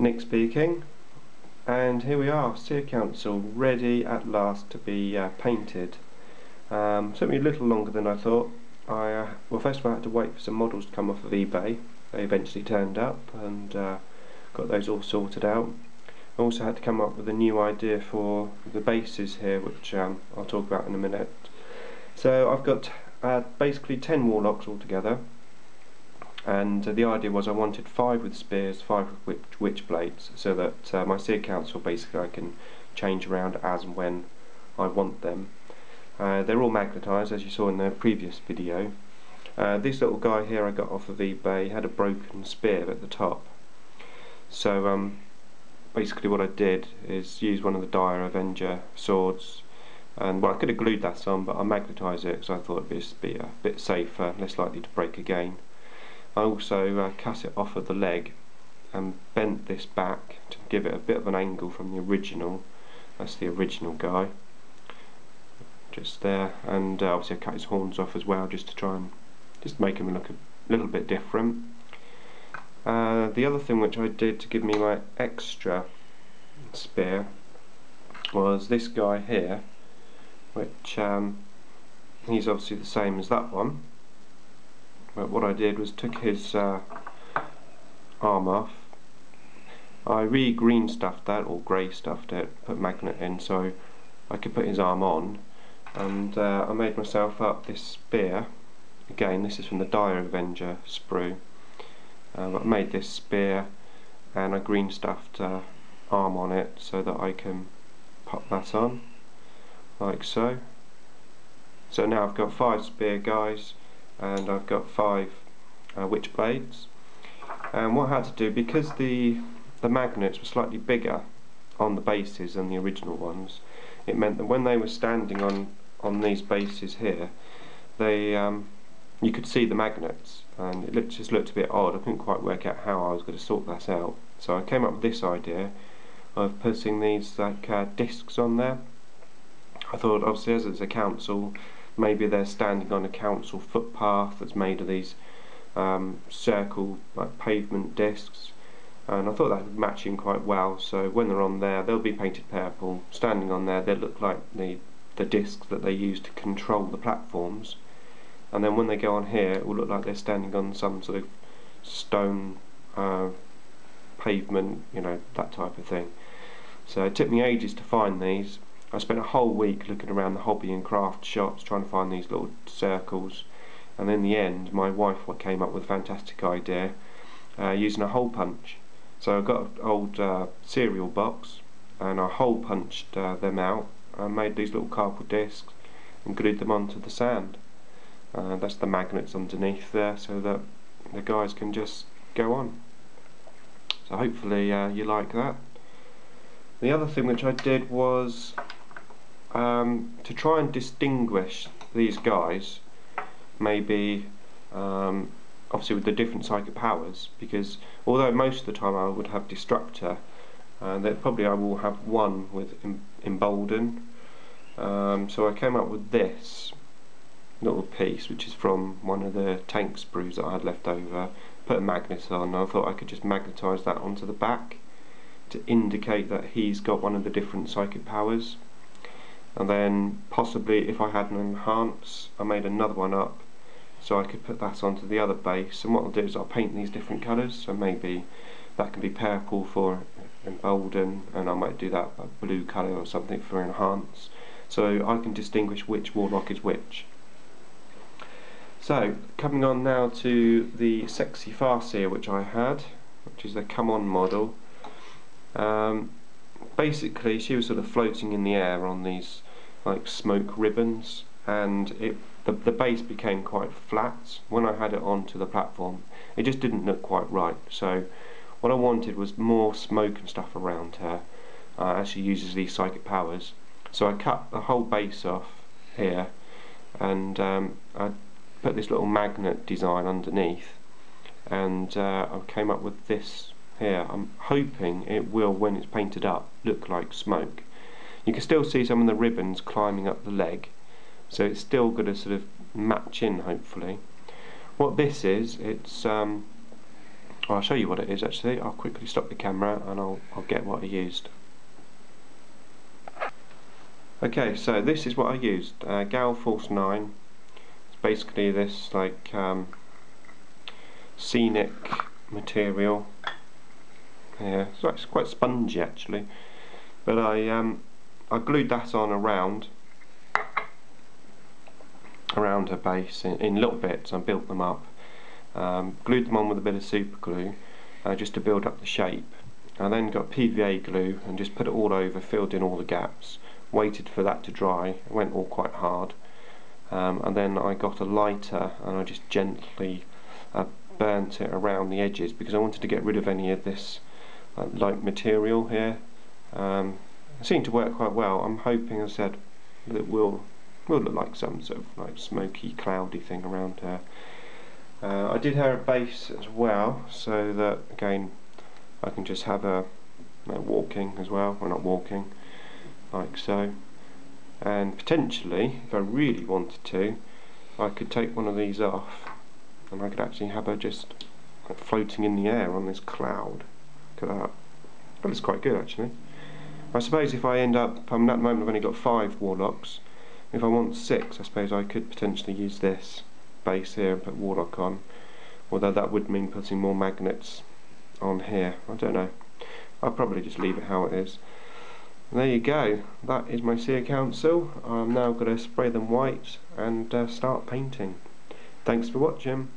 Nick speaking, and here we are, Seer Council, ready at last to be painted. Took me a little longer than I thought. Well, first of all I had to wait for some models to come off of eBay. They eventually turned up and got those all sorted out. I also had to come up with a new idea for the bases here, which I'll talk about in a minute. So I've got basically 10 warlocks altogether, and the idea was I wanted 5 with spears, 5 with witch blades, so that my Seer Council basically I can change around as and when I want them. They're all magnetised, as you saw in the previous video. This little guy here I got off of eBay had a broken spear at the top, so basically what I did is use one of the Dire Avenger swords, and well, I could have glued that on, but I magnetised it because I thought it'd be a bit safer, less likely to break again. I also cut it off of the leg and bent this back to give it a bit of an angle from the original. That's the original guy, just there, and obviously I cut his horns off as well, just to try and make him look a little bit different. The other thing which I did to give me my extra spear was this guy here, which he's obviously the same as that one, but what I did was took his arm off. I re-green stuffed that, or grey stuffed it, put magnet in so I could put his arm on, and I made myself up this spear. Again, this is from the Dire Avenger sprue. I made this spear and I green stuffed arm on it so that I can pop that on, like so. So now I've got 5 spear guys and I've got 5 witch blades. And what I had to do, because the magnets were slightly bigger on the bases than the original ones, it meant that when they were standing on these bases here, they you could see the magnets, and it just looked a bit odd. I couldn't quite work out how I was going to sort that out. So I came up with this idea of putting these like discs on there. I thought, obviously, as it's a council, maybe they're standing on a council footpath that's made of these circle like pavement discs, and I thought that would match in quite well. So when they're on there, they'll be painted purple. Standing on there, they look like the discs that they use to control the platforms. And then when they go on here, it will look like they're standing on some sort of stone pavement, you know, that type of thing. So it took me ages to find these. I spent a whole week looking around the hobby and craft shops trying to find these little circles, and in the end my wife came up with a fantastic idea using a hole punch. So I got an old cereal box and I hole punched them out and made these little cardboard discs and glued them onto the sand. That's the magnets underneath there, so that the guys can just go on. So hopefully you like that. The other thing which I did was to try and distinguish these guys, maybe obviously with the different psychic powers, because although most of the time I would have Destructor, that probably I will have one with Embolden. So I came up with this little piece, which is from one of the tank sprues that I had left over. Put a magnet on, and I thought I could just magnetise that onto the back to indicate that he's got one of the different psychic powers. And then possibly if I had an enhance, I made another one up so I could put that onto the other base. And what I'll do is I'll paint these different colours, so maybe that can be purple for Embolden, and I might do that a blue colour or something for enhance, so I can distinguish which warlock is which. So, coming on now to the sexy Farseer which I had, which is the Come On model. Basically she was sort of floating in the air on these like smoke ribbons, and the base became quite flat. When I had it onto the platform, it just didn't look quite right. So what I wanted was more smoke and stuff around her as she uses these psychic powers. So I cut the whole base off here, and I put this little magnet design underneath, and I came up with this here. I'm hoping it will, when it's painted up, look like smoke. You can still see some of the ribbons climbing up the leg, so it's still going to sort of match in, hopefully. What this is, it's I'll show you what it is actually. I'll quickly stop the camera and I'll get what I used. Okay, so this is what I used. Gal Force 9. It's basically this like scenic material. Yeah, so it's quite spongy actually. But I glued that on around her base in little bits. I built them up. Glued them on with a bit of super glue just to build up the shape. I then got PVA glue and just put it all over, filled in all the gaps, waited for that to dry. It went all quite hard, and then I got a lighter and I just gently burnt it around the edges because I wanted to get rid of any of this light material here. It seemed to work quite well. I'm hoping, as I said, that it will look like some sort of like smoky, cloudy thing around her. I did her a base as well, so that again I can just have her walking as well, or not walking, like so. And potentially, if I really wanted to, I could take one of these off and I could actually have her just like floating in the air on this cloud. Look at that. That looks quite good actually. I suppose if I end up, at the moment I've only got 5 warlocks. If I want 6, I suppose I could potentially use this base here and put warlock on. Although that would mean putting more magnets on here. I don't know. I'll probably just leave it how it is. And there you go. That is my Seer Council. I'm now going to spray them white and start painting. Thanks for watching.